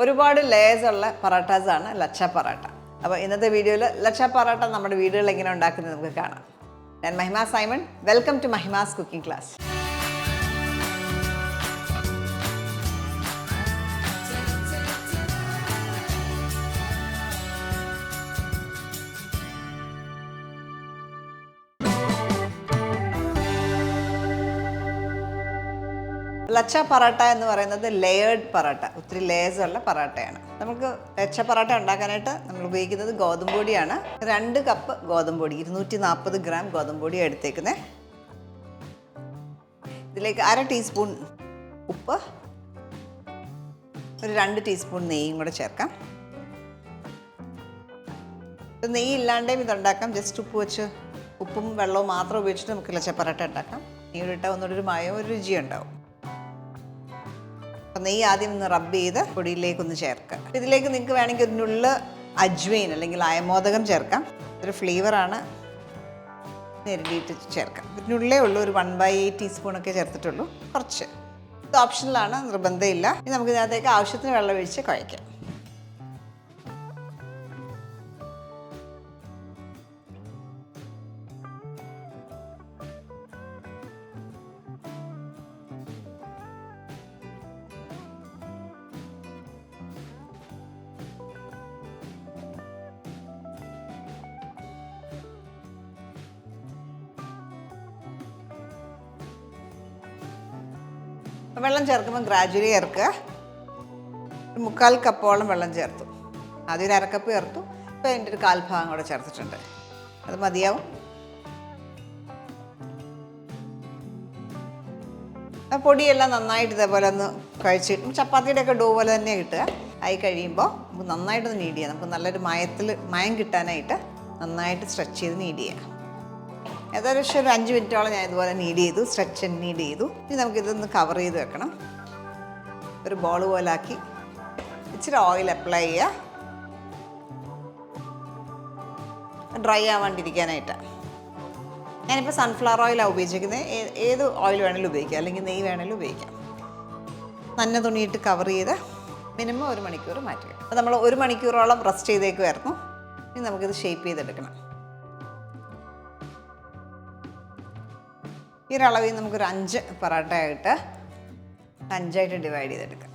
ഒരുപാട് ലേയേഴ്സ് ഉള്ള പറാട്ടാസ് ആണ് ലച്ച പറാട്ട. അപ്പോൾ ഇന്നത്തെ വീഡിയോയിൽ ലച്ച പറാട്ട നമ്മുടെ വീടുകളിൽ എങ്ങനെ ഉണ്ടാക്കുന്നത് നമുക്ക് കാണാം. ഞാൻ Mahima Simon. Welcome to Mahima's cooking class. Lachha paratha എന്ന് പറയുന്നത് ലെയേർഡ് പറാട്ട, ഒത്തിരി ലേയേഴ്സ് ഉള്ള പറാട്ടയാണ്. നമുക്ക് ലച്ച പറാട്ട ഉണ്ടാക്കാനായിട്ട് നമ്മൾ ഉപയോഗിക്കുന്നത് ഗോതമ്പ് പൊടിയാണ്. 2 കപ്പ് ഗോതമ്പ് പൊടി, 240 ഗ്രാം ഗോതമ്പ് പൊടി എടുത്തേക്കുന്നത്. ഇതിലേക്ക് 1/2 ടീസ്പൂൺ ഉപ്പ്, ഒരു 2 ടീസ്പൂൺ നെയ്യും കൂടെ ചേർക്കാം. നെയ്യ് ഇല്ലാണ്ടേയും ഇതുണ്ടാക്കാം. ജസ്റ്റ് ഉപ്പ് വെച്ച് ഉപ്പും വെള്ളവും മാത്രം ഉപയോഗിച്ചിട്ട് നമുക്ക് ലച്ച പറാട്ട ഉണ്ടാക്കാം. നെയ്യ് ഇട്ടാൽ ഒന്നുകൂടി ഒരു മയോ ഒരു രുചി ഉണ്ടാവും. നെയ്യ് ആദ്യം ഒന്ന് റബ്ബ് ചെയ്ത് പൊടിയിലേക്കൊന്ന് ചേർക്കാം. ഇതിലേക്ക് നിങ്ങൾക്ക് വേണമെങ്കിൽ ഒരു നുള്ള് അജ്വൈൻ അല്ലെങ്കിൽ അയമോദകം ചേർക്കാം. ഒരു ഫ്ലേവറാണ്, ഞെരടിയിട്ട് ചേർക്കാം. ഇതിനുള്ളേ ഉള്ളൂ, ഒരു 1/8 ടീസ്പൂണൊക്കെ ചേർത്തിട്ടുള്ളൂ. കുറച്ച് ഇത് ഓപ്ഷനിലാണ്, നിർബന്ധമില്ല. ഇനി നമുക്ക് ഇതിനകത്തേക്ക് ആവശ്യത്തിന് വെള്ളം ഒഴിച്ച് കുഴയ്ക്കാം. വെള്ളം ചേർക്കുമ്പോൾ ഗ്രാജുവലി ചേർക്കുക. ഒരു 3/4 കപ്പോളം വെള്ളം ചേർത്തു. ആദ്യം ഒരു 1/2 കപ്പ് ചേർത്തു. ഇപ്പോൾ അതിൻ്റെ ഒരു 1/4 ഭാഗം കൂടെ ചേർത്തിട്ടുണ്ട്. അത് മതിയാവും. ആ പൊടിയെല്ലാം നന്നായിട്ട് ഇതേപോലെ ഒന്ന് കഴിച്ചിട്ടും ചപ്പാത്തിയുടെയൊക്കെ ഡോ പോലെ തന്നെ കിട്ടുക. ആയി കഴിയുമ്പോൾ നമുക്ക് നന്നായിട്ടൊന്ന് നീഡ് ചെയ്യാം. നമുക്ക് നല്ലൊരു മയം കിട്ടാനായിട്ട് നന്നായിട്ട് സ്ട്രെച്ച് ചെയ്ത് നീഡ് ചെയ്യാം. ഏകദേശം ഒരു 5 മിനിറ്റോളം ഞാൻ ഇതുപോലെ നീഡ് ചെയ്തു, സ്ട്രെച്ച് ആൻഡ് നീഡ് ചെയ്തു. ഇനി നമുക്കിതൊന്ന് കവർ ചെയ്ത് വെക്കണം. ഒരു ബോൾ പോലെ ആക്കി ഇച്ചിരി ഓയിൽ അപ്ലൈ ചെയ്യുക, ഡ്രൈ ആവാണ്ടിരിക്കാനായിട്ടാണ്. ഞാനിപ്പോൾ സൺഫ്ലവർ ഓയിലാണ് ഉപയോഗിച്ചിരിക്കുന്നത്. ഏത് ഓയിൽ വേണമെങ്കിലും ഉപയോഗിക്കാം, അല്ലെങ്കിൽ നെയ്യ് വേണമെങ്കിലും ഉപയോഗിക്കാം. നന്ന തുണിയിട്ട് കവർ ചെയ്ത് മിനിമം 1 മണിക്കൂർ മാറ്റുക. അപ്പോൾ നമ്മൾ 1 മണിക്കൂറോളം റെസ്റ്റ് ചെയ്തേക്കുമായിരുന്നു. ഇനി നമുക്കിത് ഷേപ്പ് ചെയ്തെടുക്കണം. ഈ ഒരളവിൽ നമുക്കൊരു 5 പൊറോട്ട ആയിട്ട് 5ആയിട്ട് ഡിവൈഡ് ചെയ്തെടുക്കാം.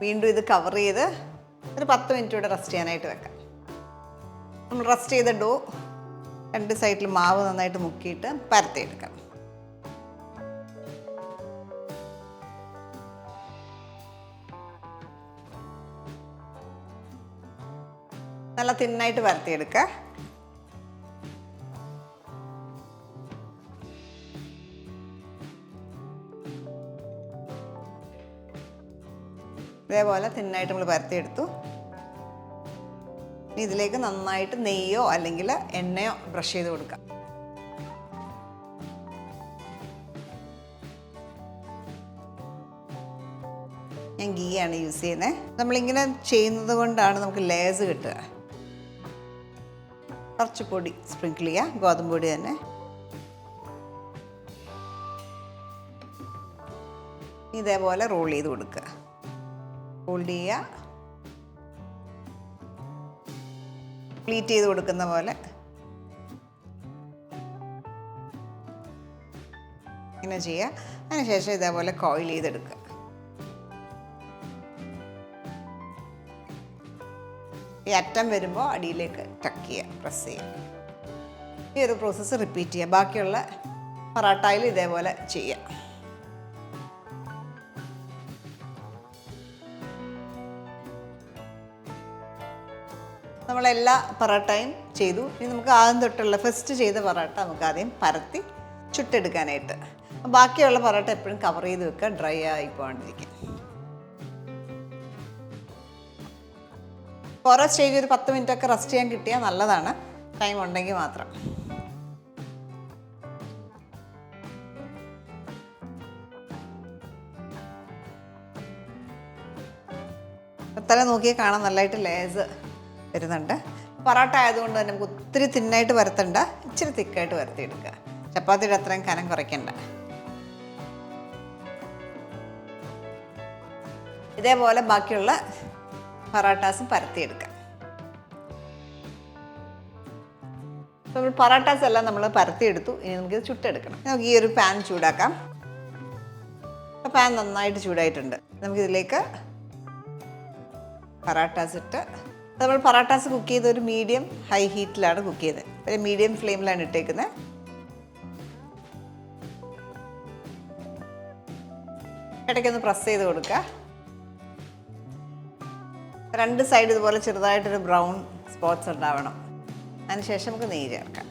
വീണ്ടും ഇത് കവർ ചെയ്ത് ഒരു 10 മിനിറ്റ് കൂടെ റെസ്റ്റ് ചെയ്യാനായിട്ട് വെക്കാം. നമ്മൾ റെസ്റ്റ് ചെയ്ത ഡോ 2 സൈഡിൽ മാവ് നന്നായിട്ട് മുക്കിയിട്ട് പരത്തിയെടുക്കാം. നല്ല തിന്നായിട്ട് പരത്തിയെടുക്കുക. ഇതേപോലെ തിന്നായിട്ട് നമ്മൾ പരത്തിയെടുത്തു. ഇതിലേക്ക് നന്നായിട്ട് നെയ്യോ അല്ലെങ്കിൽ എണ്ണയോ ബ്രഷ് ചെയ്ത് കൊടുക്കാം. ഞാൻ ഗീ ആണ് യൂസ് ചെയ്യുന്നത്. നമ്മളിങ്ങനെ ചെയ്യുന്നത് കൊണ്ടാണ് നമുക്ക് ലേയേഴ്സ് കിട്ടുക. കുറച്ച് പൊടി സ്പ്രിങ്കിൾ ചെയ്യുക, ഗോതമ്പ് പൊടി തന്നെ. ഇതേപോലെ റോൾ ചെയ്ത് കൊടുക്കുക. ഫോൾഡ് ചെയ്യുക, പ്ലീറ്റ് ചെയ്ത് കൊടുക്കുന്ന പോലെ ഇങ്ങനെ ചെയ്യുക. അതിനുശേഷം ഇതേപോലെ കോയിൽ ചെയ്തെടുക്കുക. ഈ അറ്റം വരുമ്പോൾ അടിയിലേക്ക് ടക്ക് ചെയ്യുക, പ്രസ് ചെയ്യുക. ഈ ഒരു പ്രോസസ്സ് റിപ്പീറ്റ് ചെയ്യുക. ബാക്കിയുള്ള പൊറാട്ടയിൽ ഇതേപോലെ ചെയ്യുക. നമ്മളെല്ലാ പൊറോട്ടയും ചെയ്തു. ഇനി നമുക്ക് ആദ്യം തൊട്ടുള്ള ഫസ്റ്റ് ചെയ്ത പൊറോട്ട നമുക്ക് ആദ്യം പരത്തി ചുട്ടെടുക്കാനായിട്ട്. ബാക്കിയുള്ള പൊറോട്ട എപ്പോഴും കവർ ചെയ്ത് വെക്കുക, ഡ്രൈ ആയി പോകാണ്ടിരിക്കുക. ഓരോ സ്റ്റേജ് ഒരു 10 മിനിറ്റൊക്കെ റെസ്റ്റ് ചെയ്യാൻ കിട്ടിയാൽ നല്ലതാണ്, ടൈം ഉണ്ടെങ്കിൽ മാത്രം. തല നോക്കിയാൽ കാണാൻ നല്ലതായിട്ട് ലേസ് വരുന്നുണ്ട്. പൊറോട്ട ആയതുകൊണ്ട് തന്നെ നമുക്ക് ഒത്തിരി തിന്നായിട്ട് പരത്തണ്ട, ഇച്ചിരി തിക്കായിട്ട് പരത്തിയെടുക്കുക. ചപ്പാത്തിയുടെ അത്രയും കനം കുറയ്ക്കണ്ട. ഇതേപോലെ ബാക്കിയുള്ള പൊറോട്ടാസും പരത്തിയെടുക്കാം. നമ്മൾ പൊറോട്ടാസ് എല്ലാം നമ്മൾ പരത്തിയെടുത്തു. ഇനി നമുക്കിത് ചുട്ടെടുക്കണം. നമുക്ക് ഈ ഒരു പാൻ ചൂടാക്കാം. പാൻ നന്നായിട്ട് ചൂടായിട്ടുണ്ട്. നമുക്കിതിലേക്ക് പൊറോട്ടാസ് ഇട്ട്, നമ്മൾ പൊറോട്ടാസ് കുക്ക് ചെയ്ത് ഒരു മീഡിയം ഹൈ ഹീറ്റിലാണ് കുക്ക് ചെയ്തത്. ഒരു മീഡിയം ഫ്ലെയിമിലാണ് ഇട്ടേക്കുന്നത്. ഇടയ്ക്കൊന്ന് പ്രസ് ചെയ്ത് കൊടുക്കുക. 2 സൈഡ് ഇതുപോലെ ചെറുതായിട്ടൊരു ബ്രൗൺ സ്പോട്ട്സ് ഉണ്ടാവണം. അതിനുശേഷം നമുക്ക് നെയ്യ് ചേർക്കാം.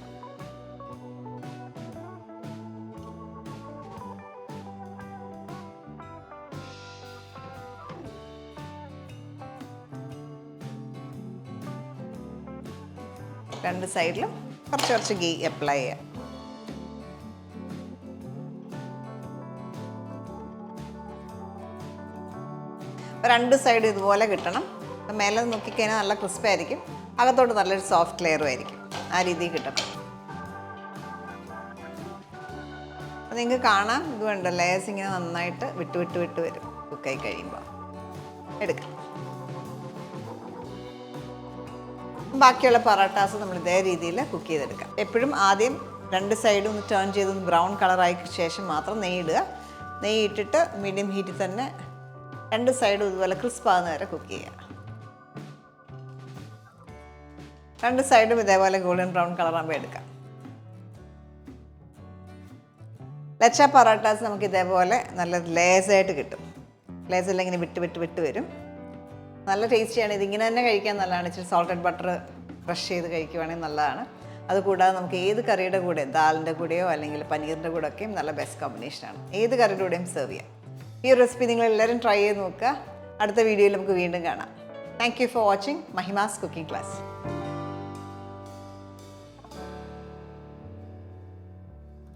രണ്ട് സൈഡിലും കുറച്ച് ഗീ അപ്ലൈ ചെയ്യാം. രണ്ട് സൈഡ് ഇതുപോലെ കിട്ടണം. മേലെ നോക്കിക്കഴിഞ്ഞാൽ നല്ല ക്രിസ്പി ആയിരിക്കും, അകത്തോട്ട് നല്ലൊരു സോഫ്റ്റ് ലെയറും ആയിരിക്കും. ആ രീതിയിൽ കിട്ടണം. അപ്പോൾ നിങ്ങൾക്ക് കാണാം, ഇത് വേണ്ട ലേയേഴ്സ് ഇങ്ങനെ നന്നായിട്ട് വിട്ട് വരും. കുക്കായി കഴിയുമ്പോൾ എടുക്കാം. ബാക്കിയുള്ള പൊറോട്ടാസ് നമ്മൾ ഇതേ രീതിയിൽ കുക്ക് ചെയ്തെടുക്കാം. എപ്പോഴും ആദ്യം 2 സൈഡും ഒന്ന് ടേൺ ചെയ്തൊന്ന് ബ്രൗൺ കളറായി ശേഷം മാത്രം നെയ്യ് ഇടുക. നെയ്യ് ഇട്ടിട്ട് മീഡിയം ഹീറ്റിൽ തന്നെ 2 സൈഡും ഇതുപോലെ ക്രിസ്പാകുന്ന വരെ കുക്ക് ചെയ്യുക. 2 സൈഡും ഇതേപോലെ ഗോൾഡൻ ബ്രൗൺ കളറാകുമ്പോൾ എടുക്കാം. ലച്ച പൊറോട്ടാസ് നമുക്ക് ഇതേപോലെ നല്ല ലേസായിട്ട് കിട്ടും. ലേസെല്ലാം ഇങ്ങനെ വിട്ട് വരും. നല്ല ടേസ്റ്റിയാണ്. ഇതിങ്ങനെ തന്നെ കഴിക്കാൻ നല്ലതാണ്. ഇച്ചിരി സോൾട്ടഡ് ബട്ടർ ക്രഷ് ചെയ്ത് കഴിക്കുവാണെങ്കിൽ നല്ലതാണ്. അതുകൂടാതെ നമുക്ക് ഏത് കറിയുടെ കൂടെ, ദാലിൻ്റെ കൂടെയോ അല്ലെങ്കിൽ പനീറിൻ്റെ കൂടെ ഒക്കെയും നല്ല ബെസ്റ്റ് കോമ്പിനേഷനാണ്. ഏത് കറിയുടെ കൂടെയും സെർവ് ചെയ്യാം. ഈ റെസിപ്പി നിങ്ങളെല്ലാവരും ട്രൈ ചെയ്ത് നോക്കുക. അടുത്ത വീഡിയോയിൽ നമുക്ക് വീണ്ടും കാണാം. Thank you for watching Mahima's cooking class.